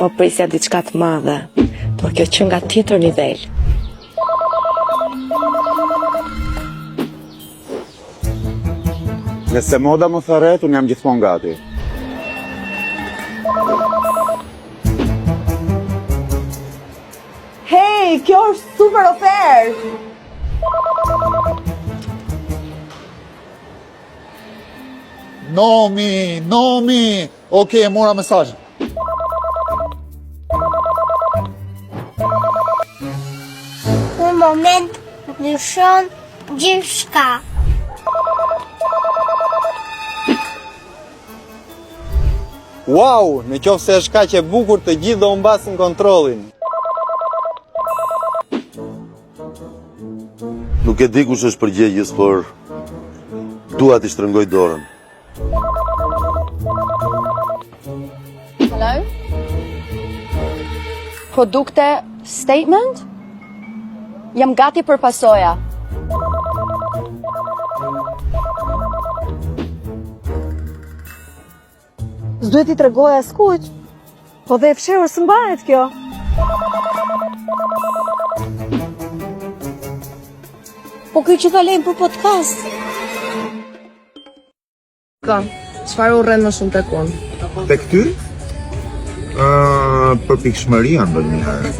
Po prisja diçka të madhe, por kjo që nga tjetër nivel. Nëse moda më tharet, unë jam gjithmonë gati. Hey, kjo është super ofertë! Nomi! Okej, e mora mesazhin. Në moment ndryshon gjithçka. Wow, në qoftë se është kaq e bukur, të gjithë do humbasin kontrollin. Nuk e di kush është përgjegjës, por dua t'i shtrëngoj dorën. Hello? Produkte statement? Jam gati për pasoja. S'duhet i tregoj askujt. Po dhe e fshehur së mbahet kjo. Po kjo që ta lejmë për podcast. Çfarë urren më shumë tek unë? Tek ty? Për pikëshmëria ndonjëherë.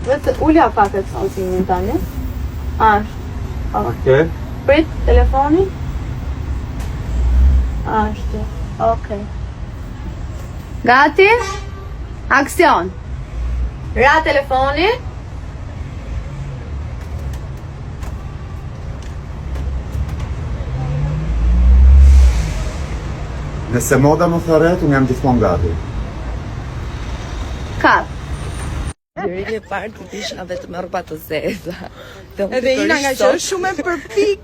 Vetë ulja pak e saltimin tani. Okej. Prit telefoni. Ashtu. Okej. Gati? Aksion. Ra telefoni. Nëse moda më tharet, unë jam gjithmonë gati. Kat. Deri e parë të isha vetëm rroba të zeza. Edhe Ina nga që është shumë e përpik,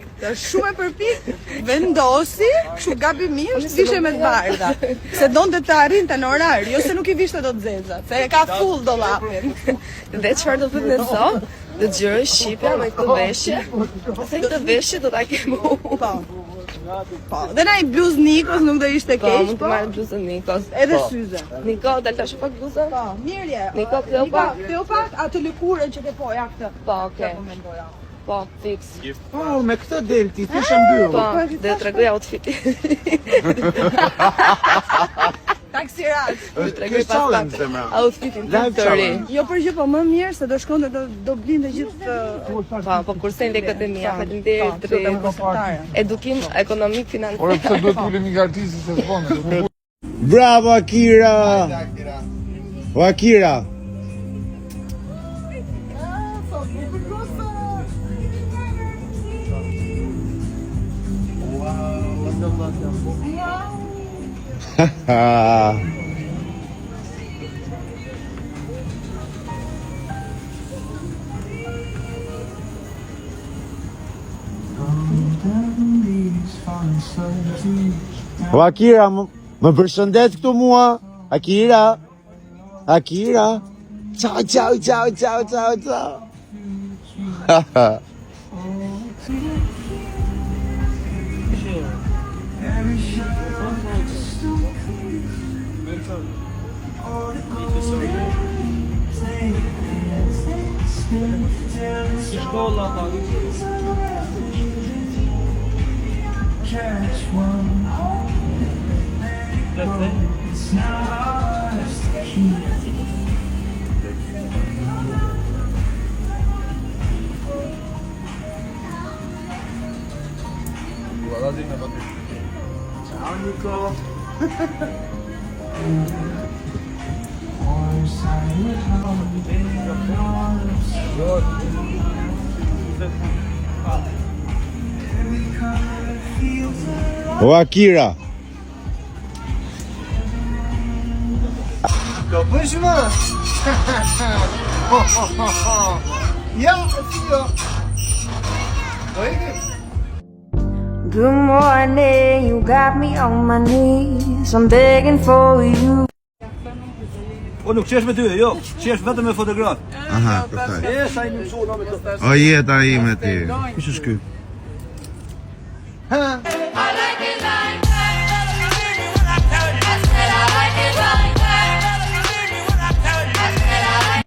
vendosi, kështu gabimisht, vishe me të bardha. Se donte të arrinte në orar, jo se nuk I vishte do të zeza, se e ka full dollapin. Dhe çfarë do të thotë sot? Dhe gjërë shqipja me këtë veshje. Se këtë veshje do ta kem unë. Po, dhe na I bluz Nikos nuk do ishte Po, keq, mund të marrë bluzën Nikos. edhe syze. Niko, dalta shumë pak bluzën? Po, mirë je. Niko, Kjo pak, atë lëkurën që ke po, ja këtë. Po, okay. Po, fix. Po, me këtë del ti, thjesht e mbyll. Po, dhe tregoj outfiti. Taksirat. Tregoj pas outfitin të ri. Jo për gjë, po më mirë se do shkonte do blinte gjithë Po, kurse lekët e mia, faleminderit. Edukim ekonomik financiar. Ora pse duhet ulemi nga artisti se s'bën. Bravo Akira! O Akira! O Akira, më përshëndet këtu mua? Akira? Akira? Ciao, ciao, ciao, ciao, ciao, ciao. Ciao Nico. O Akira. Do bësh më? Ja, jo. Do ikim. Good morning, you got me on my knees, I'm begging for you. O nuk qesh me ty, jo, qesh vetëm me fotograf. Aha, perfekt. Sa I mësua me të. O jeta ime ti. Kush është ky? Ha?